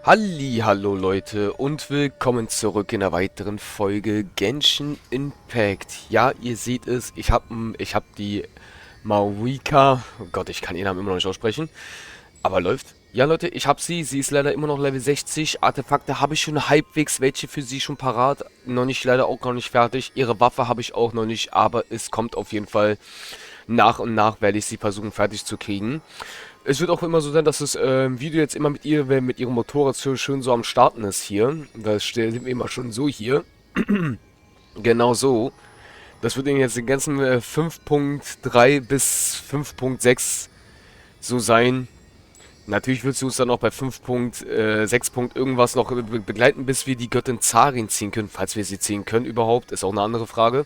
Hallo Leute und willkommen zurück in einer weiteren Folge Genshin Impact. Ja, ihr seht es, ich hab die Maurika, oh Gott, ich kann ihren Namen immer noch nicht aussprechen, aber läuft. Ja Leute, ich hab sie ist leider immer noch Level 60, Artefakte habe ich schon halbwegs welche für sie schon parat, noch nicht, leider auch noch nicht fertig, ihre Waffe habe ich auch noch nicht, aber es kommt auf jeden Fall nach und nach, werde ich sie versuchen fertig zu kriegen. Es wird auch immer so sein, dass das Video jetzt immer mit ihr, wenn mit ihrem Motorrad so schön so am Starten ist hier. Sind wir immer schon so hier. Genau so. Das wird dann jetzt den ganzen 5.3 bis 5.6 so sein. Natürlich wird sie uns dann auch bei 5.6 irgendwas noch begleiten, bis wir die Göttin Zarin ziehen können. Falls wir sie ziehen können überhaupt, ist auch eine andere Frage.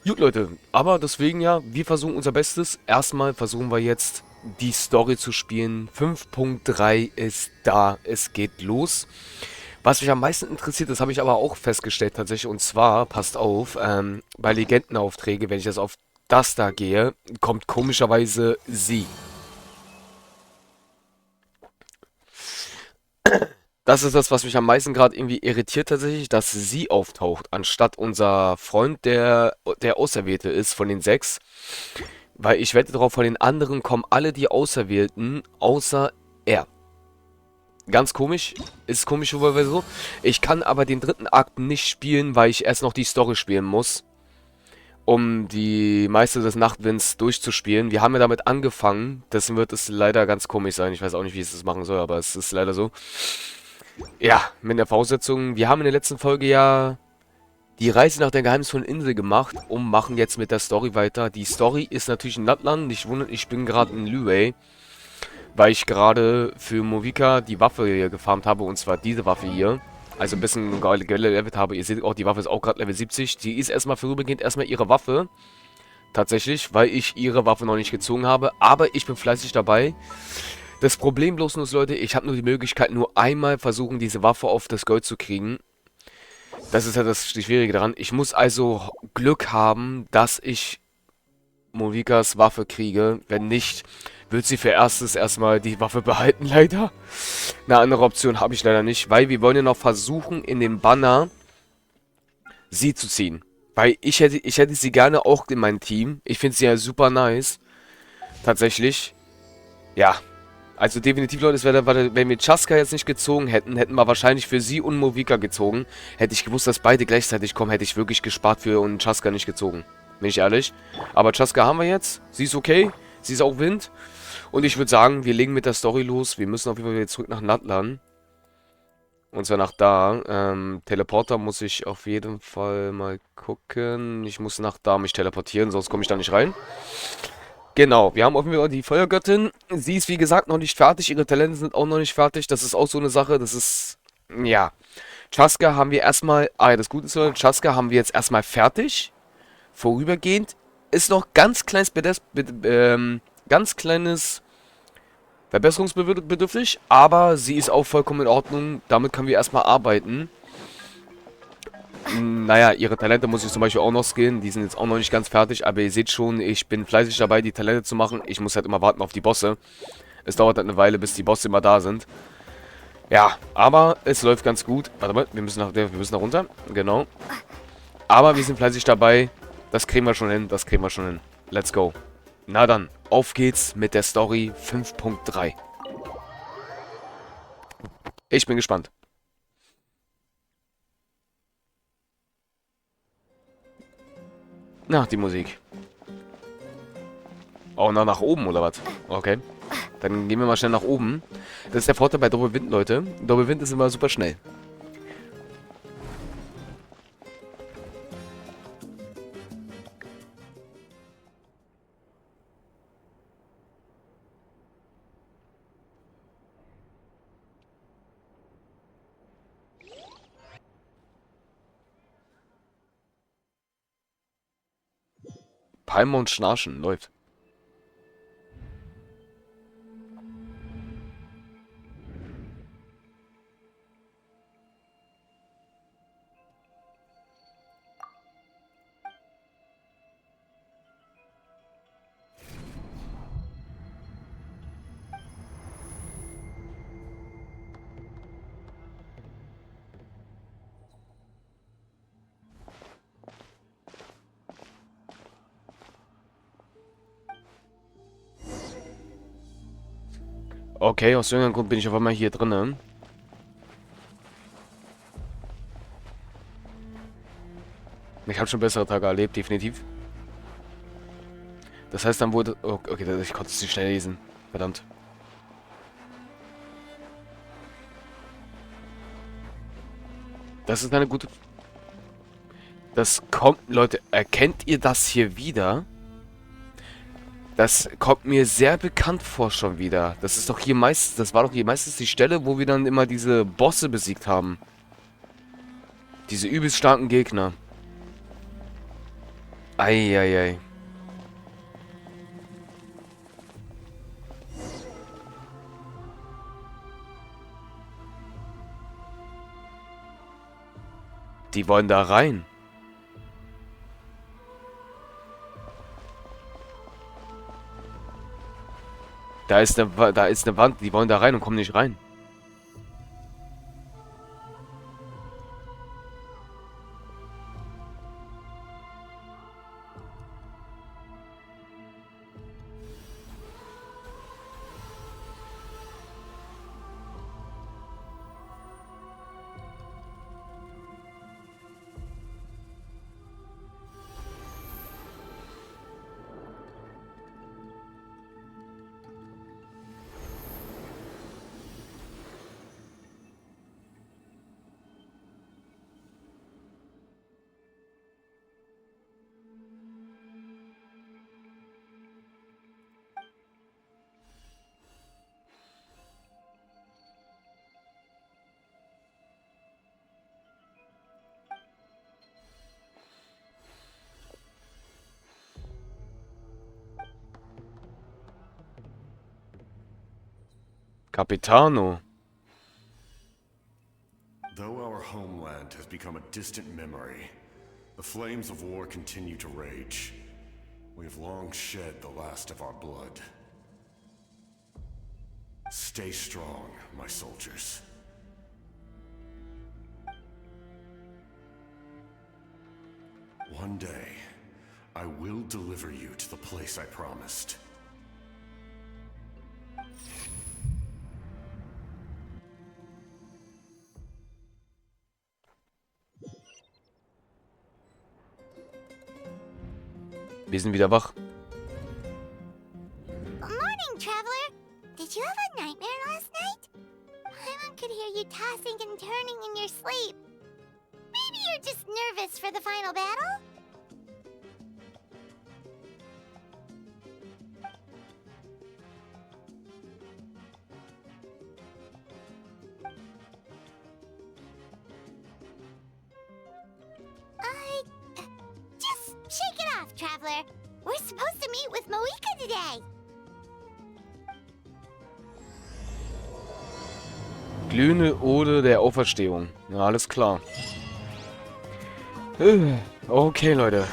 Gut, Leute, aber deswegen ja, wir versuchen unser Bestes. Erstmal versuchen wir jetzt die Story zu spielen. 5.3 ist da, es geht los. Was mich am meisten interessiert, das habe ich aber auch festgestellt tatsächlich, und zwar, passt auf, bei Legendenaufträge, wenn ich jetzt auf das da gehe, kommt komischerweise sie. Das ist das, was mich am meisten gerade irgendwie irritiert tatsächlich, dass sie auftaucht, anstatt unser Freund, der Auserwählte ist von den sechs. Weil ich wette drauf, von den anderen kommen alle die Auserwählten, außer er. Ganz komisch, ist komischerweise so. Ich kann aber den dritten Akt nicht spielen, weil ich erst noch die Story spielen muss, um die Meister des Nachtwinds durchzuspielen. Wir haben ja damit angefangen, deswegen wird es leider ganz komisch sein. Ich weiß auch nicht, wie ich das machen soll, aber es ist leider so. Ja, mit der Voraussetzung, wir haben in der letzten Folge ja die Reise nach der geheimnisvollen Insel gemacht und machen jetzt mit der Story weiter. Die Story ist natürlich in Natlan, nicht wundern, ich bin gerade in Lüwei, weil ich gerade für Movika die Waffe hier gefarmt habe, und zwar diese Waffe hier. Also ein bisschen gelevelt habe. Ihr seht auch, die Waffe ist auch gerade Level 70. Die ist erstmal vorübergehend erstmal ihre Waffe. Tatsächlich, weil ich ihre Waffe noch nicht gezogen habe. Aber ich bin fleißig dabei. Das Problem bloß nur ist, Leute, ich habe nur die Möglichkeit, nur einmal versuchen, diese Waffe auf das Gold zu kriegen. Das ist ja das Schwierige daran. Ich muss also Glück haben, dass ich Movikas Waffe kriege. Wenn nicht, wird sie für erstes erstmal die Waffe behalten, leider. Eine andere Option habe ich leider nicht, weil wir wollen ja noch versuchen, in den Banner sie zu ziehen. Weil ich hätte sie gerne auch in meinem Team. Ich finde sie ja super nice. Tatsächlich. Ja. Also definitiv, Leute, wenn wir Chaska jetzt nicht gezogen hätten, hätten wir wahrscheinlich für sie und Movika gezogen. Hätte ich gewusst, dass beide gleichzeitig kommen, hätte ich wirklich gespart für und Chaska nicht gezogen. Bin ich ehrlich. Aber Chaska haben wir jetzt. Sie ist okay. Sie ist auch Wind. Und ich würde sagen, wir legen mit der Story los. Wir müssen auf jeden Fall wieder zurück nach Natlan. Und zwar nach da. Teleporter muss ich auf jeden Fall mal gucken. Ich muss nach da mich teleportieren, sonst komme ich da nicht rein. Genau, wir haben auf jeden Fall die Feuergöttin. Sie ist wie gesagt noch nicht fertig. Ihre Talente sind auch noch nicht fertig. Das ist auch so eine Sache. Das ist, ja. Chaska haben wir erstmal, ja, das Gute ist, Chaska haben wir jetzt erstmal fertig. Vorübergehend. Ist noch ganz kleines verbesserungsbedürftig, aber sie ist auch vollkommen in Ordnung. Damit können wir erstmal arbeiten. Naja, ihre Talente muss ich zum Beispiel auch noch skillen. Die sind jetzt auch noch nicht ganz fertig, aber ihr seht schon, ich bin fleißig dabei, die Talente zu machen. Ich muss halt immer warten auf die Bosse. Es dauert halt eine Weile, bis die Bosse immer da sind. Ja, aber es läuft ganz gut. Warte mal, wir müssen nach runter. Genau. Aber wir sind fleißig dabei. Das kriegen wir schon hin, das kriegen wir schon hin. Let's go. Na dann, auf geht's mit der Story 5.3. Ich bin gespannt. Na, die Musik. Oh, nach oben oder was? Okay. Dann gehen wir mal schnell nach oben. Das ist der Vorteil bei Doppelwind, Leute. Doppelwind ist immer super schnell. Palme und Schnarchen, läuft. Okay, aus irgendeinem Grund bin ich auf einmal hier drinnen. Ich habe schon bessere Tage erlebt, definitiv. Das heißt, dann wurde... Oh, okay, ich konnte es nicht schnell lesen. Verdammt. Das ist eine gute... Das kommt... Leute, erkennt ihr das hier wieder? Das kommt mir sehr bekannt vor schon wieder. Das ist doch hier meistens... Das war doch hier meistens die Stelle, wo wir dann immer diese Bosse besiegt haben. Diese übelst starken Gegner. Eieiei. Die wollen da rein. Da ist eine Wand, die wollen da rein und kommen nicht rein. Capitano. Though our homeland has become a distant memory, the flames of war continue to rage. We have long shed the last of our blood. Stay strong, my soldiers. One day, I will deliver you to the place I promised. Wir sind wieder wach. Morning, traveler. Did you have a nightmare last night? Paimon could hear you tossing and turning in your sleep. Maybe you're just nervous for the final battle? Just shake it off, traveler. We're supposed to meet with Moika today. Glühende Ode der Auferstehung. Ja, alles klar. Okay, Leute.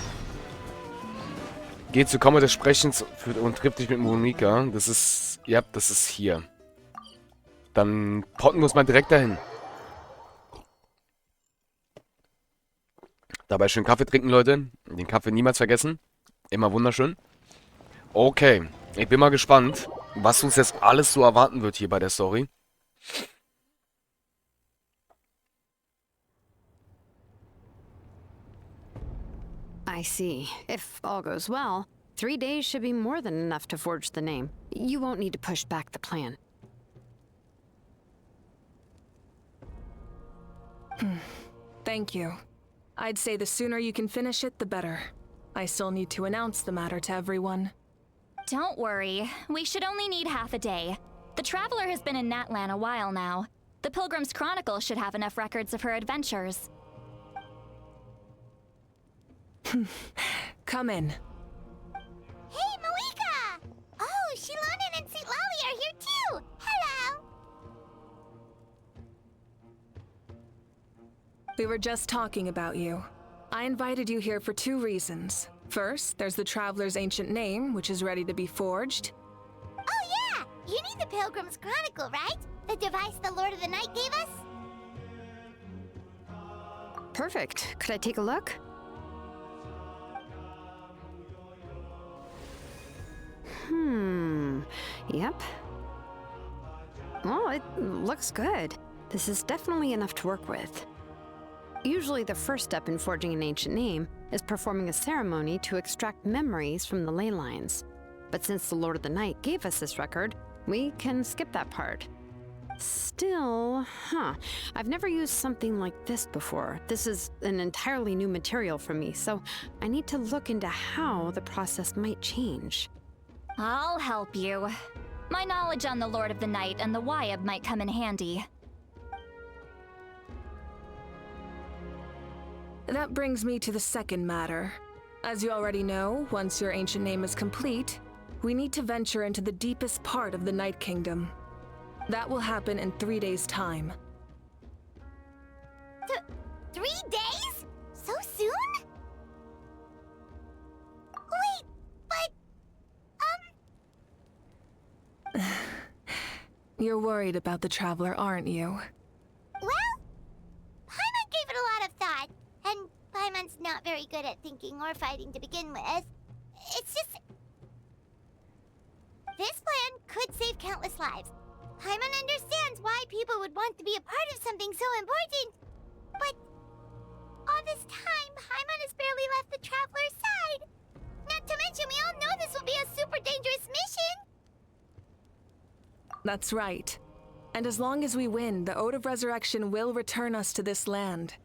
Geh zur Kammer des Sprechens und triff dich mit Monika. Das ist... Ja, das ist hier. Dann potten wir uns mal direkt dahin. Dabei schön Kaffee trinken, Leute. Den Kaffee niemals vergessen. Immer wunderschön. Okay. Ich bin mal gespannt, was uns jetzt alles so erwarten wird hier bei der Story. I see. If all goes well, 3 days should be more than enough to forge the name. You won't need to push back the plan. Thank you. I'd say the sooner you can finish it, the better. I still need to announce the matter to everyone. Don't worry. We should only need half a day. The Traveler has been in Natlan a while now. The Pilgrim's Chronicle should have enough records of her adventures. Come in. Hey, Moika! Oh, Shilonen and St. Lolly are here too! Hello! We were just talking about you. I invited you here for 2 reasons. First, there's the Traveler's ancient name, which is ready to be forged. Oh yeah! You need the Pilgrim's Chronicle, right? The device the Lord of the Night gave us? Perfect. Could I take a look? Yep. Well, it looks good. This is definitely enough to work with. Usually the first step in forging an ancient name is performing a ceremony to extract memories from the ley lines. But since the Lord of the Night gave us this record, we can skip that part. Still, I've never used something like this before. This is an entirely new material for me, so I need to look into how the process might change. I'll help you. My knowledge on the Lord of the Night and the Wyab might come in handy. That brings me to the second matter. As you already know, once your ancient name is complete, we need to venture into the deepest part of the Night Kingdom. That will happen in 3 days' time. 3 days? So soon? Wait, but, You're worried about the Traveler, aren't you? well, Paimon gave it a lot of thought, and Paimon's not very good at thinking or fighting to begin with. It's just... this plan could save countless lives. Paimon understands why people would want to be a part of something so important, but all this time, Paimon has barely left the Traveler's side. Not to mention, we all know this will be a super dangerous mission. That's right. And as long as we win, the Ode of Resurrection will return us to this land.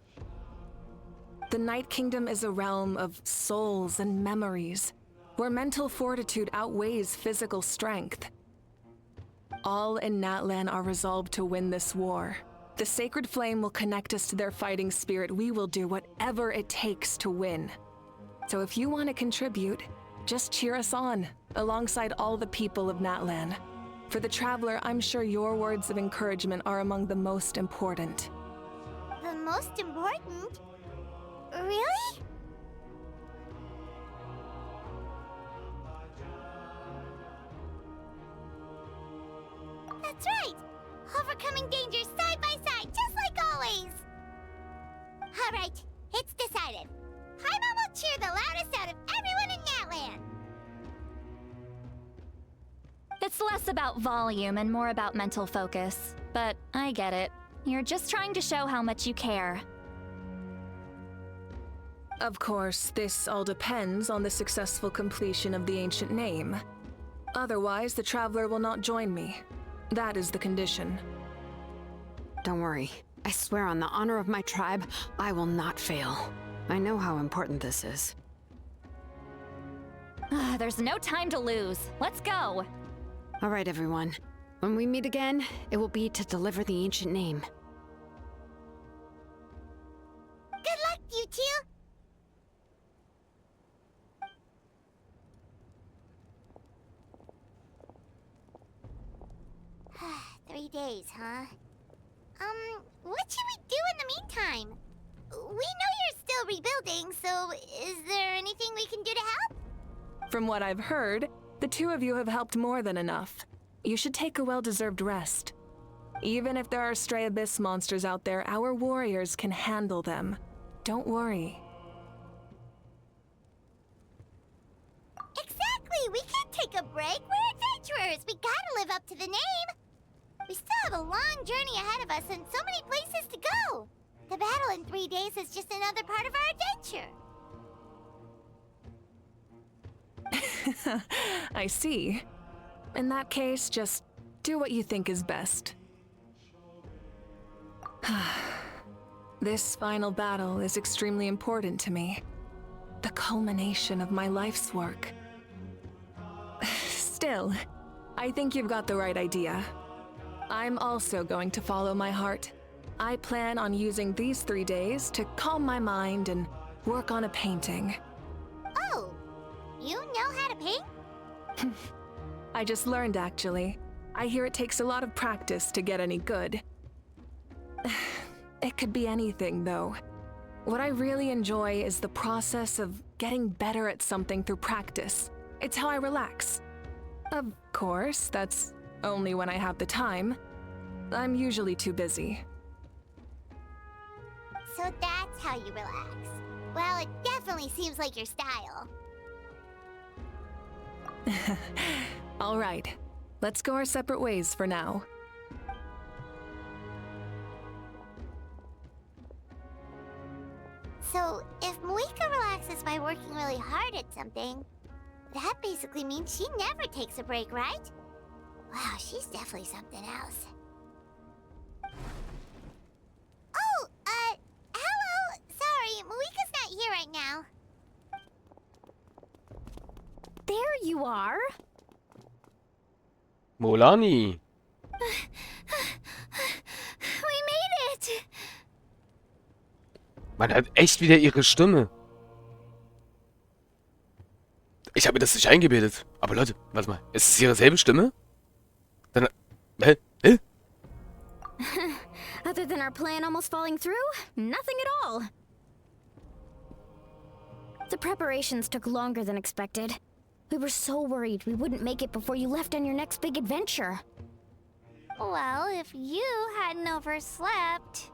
The Night Kingdom is a realm of souls and memories, where mental fortitude outweighs physical strength. All in Natlan are resolved to win this war. The sacred flame will connect us to their fighting spirit. We will do whatever it takes to win. So if you want to contribute, just cheer us on, alongside all the people of Natlan. For the Traveler, I'm sure your words of encouragement are among the most important. The most important? Really? That's right! Overcoming dangers side by side, just like always! Alright, it's decided. Paimon will cheer the loudest out of everyone in Natlan! It's less about volume and more about mental focus. But I get it. You're just trying to show how much you care. Of course, this all depends on the successful completion of the ancient name. Otherwise, the Traveler will not join me. That is the condition. Don't worry. I swear on the honor of my tribe, I will not fail. I know how important this is. There's no time to lose. Let's go. All right, everyone. When we meet again, it will be to deliver the ancient name. Good luck, you two! 3 days, huh? What should we do in the meantime? We know you're still rebuilding, so is there anything we can do to help? From what I've heard, the two of you have helped more than enough. You should take a well-deserved rest. Even if there are stray abyss monsters out there, our warriors can handle them. Don't worry. Exactly! We can't take a break. We're adventurers. We gotta live up to the name. We still have a long journey ahead of us and so many places to go. The battle in 3 days is just another part of our adventure. I see. In that case, just do what you think is best. This final battle is extremely important to me. The culmination of my life's work. Still, I think you've got the right idea. I'm also going to follow my heart. I plan on using these 3 days to calm my mind and work on a painting. Oh, you know how to paint? I just learned, actually. I hear it takes a lot of practice to get any good. It could be anything, though. What I really enjoy is the process of getting better at something through practice. It's how I relax. Of course, that's only when I have the time. I'm usually too busy. So that's how you relax. Well, it definitely seems like your style. All right, let's go our separate ways for now. So, if Moika relaxes by working really hard at something, that basically means she never takes a break, right? Wow, she's definitely something else. Oh, hello! Sorry, Moika's not here right now. There you are. Molani. We made it. Man hört echt wieder ihre Stimme. Ich habe mir das nicht eingebildet. Aber Leute, warte mal. Ist es ihre selbe Stimme? Dann... Hä? Hä? Other than our plan almost falling through, nothing at all. The preparations took longer than expected. We were so worried we wouldn't make it before you left on your next big adventure. Well, if you hadn't overslept...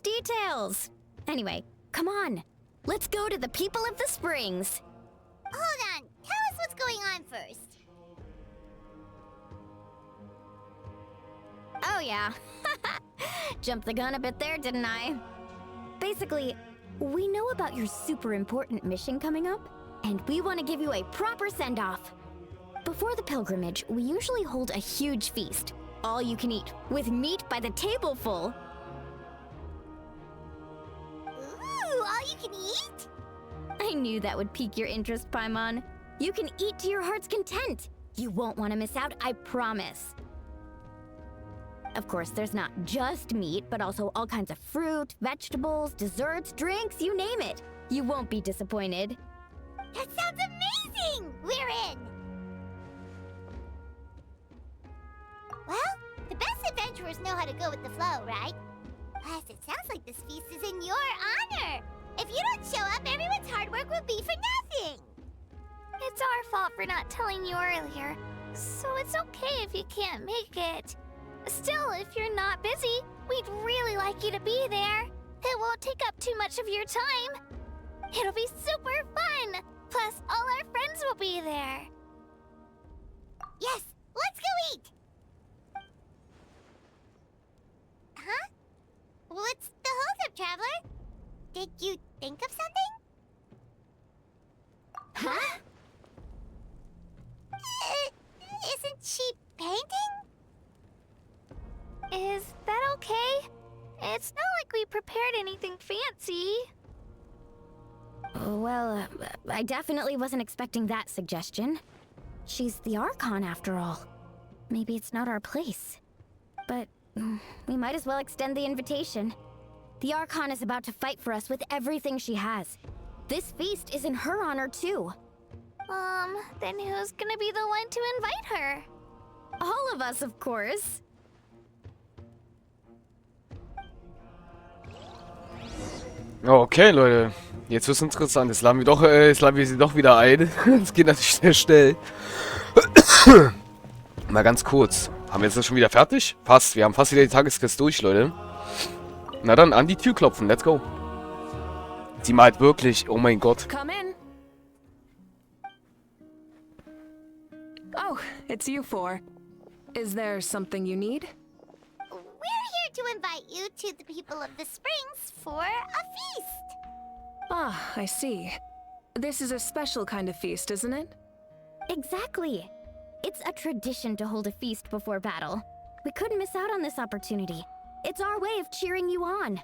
Details. Anyway, come on. Let's go to the people of the Springs. Hold on, tell us what's going on first. Oh yeah. Jumped the gun a bit there, didn't I? Basically, we know about your super important mission coming up, and we want to give you a proper send-off. Before the pilgrimage, we usually hold a huge feast, all you can eat, with meat by the tableful. Ooh, all you can eat? I knew that would pique your interest, Paimon. You can eat to your heart's content. You won't want to miss out, I promise. Of course, there's not just meat, but also all kinds of fruit, vegetables, desserts, drinks, you name it. You won't be disappointed. That sounds amazing! We're in! Well, the best adventurers know how to go with the flow, right? Plus, it sounds like this feast is in your honor! If you don't show up, everyone's hard work will be for nothing! It's our fault for not telling you earlier, so it's okay if you can't make it. Still, if you're not busy, we'd really like you to be there. It won't take up too much of your time. It'll be super fun! Plus, all our friends will be there. Yes, let's go eat! Huh? What's the holdup, Traveler? Did you think of something? Huh? Isn't she painting? Is that okay? It's not like we prepared anything fancy. Well, I definitely wasn't expecting that suggestion. She's the Archon, after all. Maybe it's not our place. But we might as well extend the invitation. The Archon is about to fight for us with everything she has. This feast is in her honor, too. Then who's gonna be the one to invite her? All of us, of course. Okay, Leute. Jetzt wird's interessant. Jetzt laden wir sie doch wieder ein. Das geht natürlich sehr schnell. Mal ganz kurz. Haben wir jetzt das schon wieder fertig? Fast. Wir haben fast wieder die Tagesquest durch, Leute. Na dann, an die Tür klopfen. Let's go. Sie malt wirklich. Oh mein Gott. Come in. Oh, it's you four. Is there something you need? We're here to invite you to the people of the Springs for a feast. Ah, I see. This is a special kind of feast, isn't it? Exactly. It's a tradition to hold a feast before battle. We couldn't miss out on this opportunity. It's our way of cheering you on.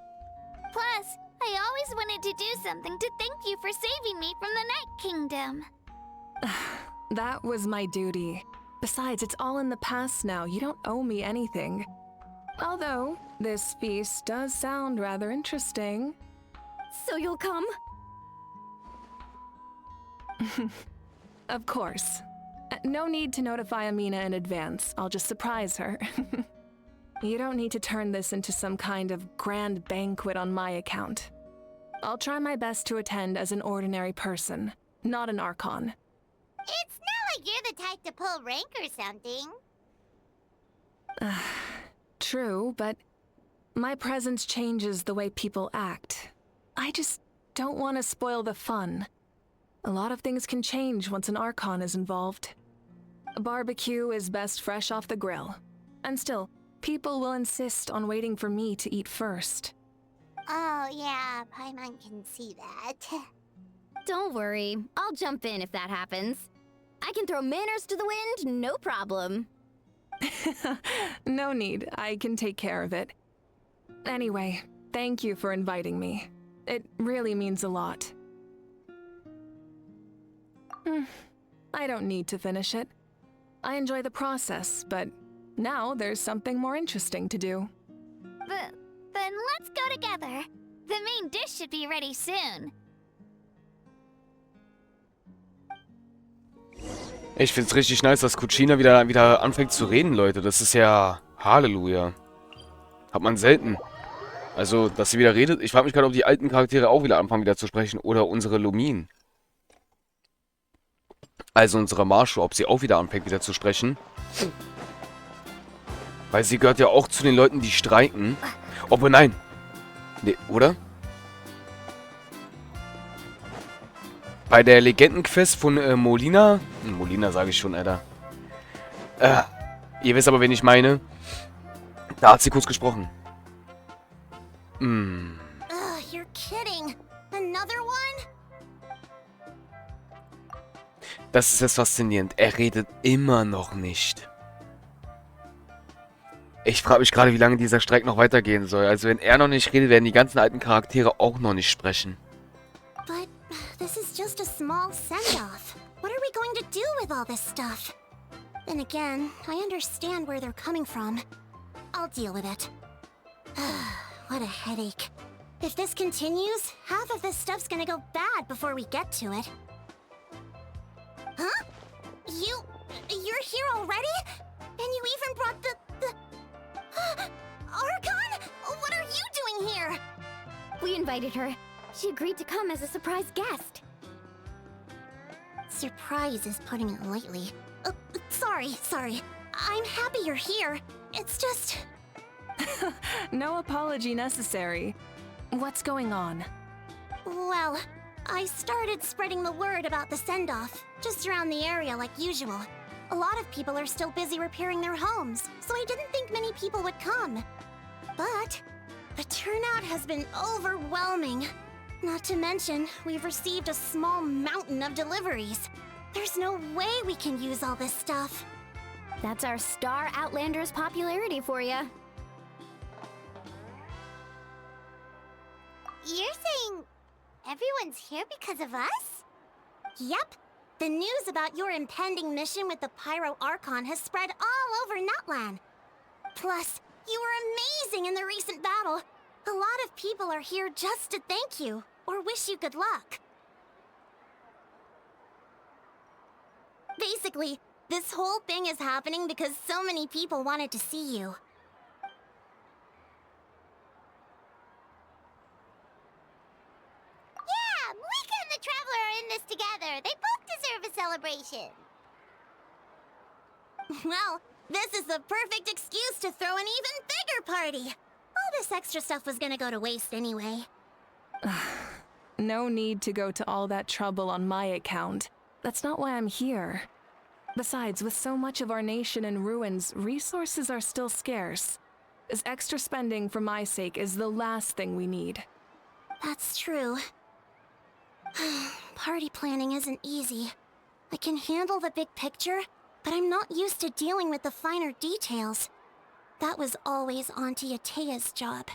Plus, I always wanted to do something to thank you for saving me from the Night Kingdom. That was my duty. Besides, it's all in the past now. You don't owe me anything. Although, this feast does sound rather interesting. So you'll come? Of course. No need to notify Amina in advance. I'll just surprise her. You don't need to turn this into some kind of grand banquet on my account. I'll try my best to attend as an ordinary person, not an Archon. It's not like you're the type to pull rank or something. True, but my presence changes the way people act. I just don't want to spoil the fun. A lot of things can change once an Archon is involved. A barbecue is best fresh off the grill. And still, people will insist on waiting for me to eat first. Oh, yeah, Paimon can see that. Don't worry, I'll jump in if that happens. I can throw manners to the wind, no problem. No need, I can take care of it. Anyway, thank you for inviting me. It really means a lot. I don't need to finish it. I enjoy the process, but now there's something more interesting to do. Then let's go together. The main dish should be ready soon. Ich find's richtig nice, dass Kuchina wieder anfängt zu reden, Leute. Das ist ja Halleluja. Hat man selten. Also, dass sie wieder redet. Ich frage mich gerade, ob die alten Charaktere auch wieder anfangen, wieder zu sprechen. Oder unsere Lumin. Also unsere Masho, ob sie auch wieder anfängt, wieder zu sprechen. Weil sie gehört ja auch zu den Leuten, die streiken. Obwohl, nein. Nee, oder? Bei der Legendenquest von Molina. Molina sage ich schon, Alter. Ihr wisst aber, wen ich meine. Da hat sie kurz gesprochen. You're kidding. Another one? Das ist jetzt faszinierend. Er redet immer noch nicht. Ich frage mich gerade, wie lange dieser Streik noch weitergehen soll. Also wenn er noch nicht redet, werden die ganzen alten Charaktere auch noch nicht sprechen. But this is just a small send-off. What are we going to do with all this stuff? Then again, I understand where they're coming from. I'll deal with it. What a headache. If this continues, half of this stuff's gonna go bad before we get to it. Huh? You're here already? And you even brought the... Archon? What are you doing here? We invited her. She agreed to come as a surprise guest. Surprise is putting it lightly. Sorry. I'm happy you're here. It's just... No apology necessary. What's going on? Well, I started spreading the word about the send-off, just around the area like usual. A lot of people are still busy repairing their homes, so I didn't think many people would come. But the turnout has been overwhelming. Not to mention, we've received a small mountain of deliveries. There's no way we can use all this stuff. That's our star Outlander's popularity for you. You're saying everyone's here because of us? Yep. The news about your impending mission with the Pyro Archon has spread all over Nutland. Plus, you were amazing in the recent battle. A lot of people are here just to thank you, or wish you good luck. Basically, this whole thing is happening because so many people wanted to see you. Yeah, Mika and the Traveler are in this together. They both deserve a celebration. Well, this is the perfect excuse to throw an even bigger party. All this extra stuff was gonna go to waste anyway. No need to go to all that trouble on my account. That's not why I'm here. Besides, with so much of our nation in ruins, resources are still scarce. This extra spending for my sake is the last thing we need. That's true. Party planning isn't easy. I can handle the big picture, but I'm not used to dealing with the finer details. That was always Auntie Atea's job.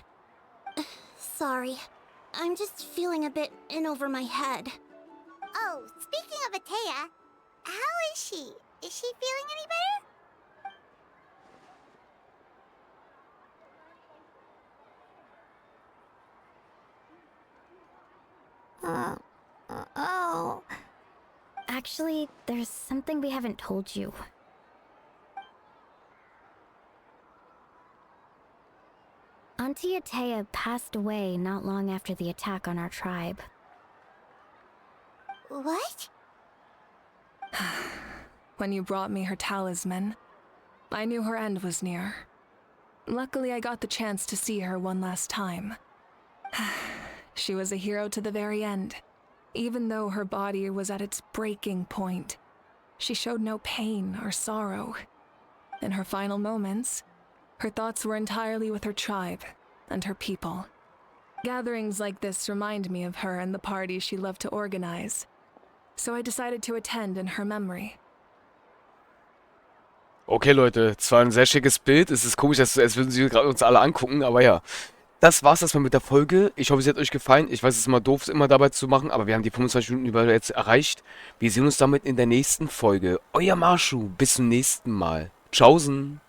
Sorry. I'm just feeling a bit in over my head. Oh, speaking of Atea, how is she? Is she feeling any better? Oh. Actually, there's something we haven't told you. Auntie Atea passed away not long after the attack on our tribe. What? When you brought me her talisman, I knew her end was near. Luckily, I got the chance to see her one last time. She was a hero to the very end. Even though her body was at its breaking point, she showed no pain or sorrow. In her final moments, her thoughts were entirely with her tribe and her people. Gatherings like this remind me of her and the parties she loved to organize. So I decided to attend in her memory. Okay, Leute, zwar ein sehr schickes Bild. Es ist komisch, als würden sie gerade uns alle angucken, aber ja. Das war's erstmal mit der Folge. Ich hoffe, sie hat euch gefallen. Ich weiß, es ist immer doof, es immer dabei zu machen, aber wir haben die 25 Minuten über jetzt erreicht. Wir sehen uns damit in der nächsten Folge. Euer Masho, bis zum nächsten Mal. Tschaußen.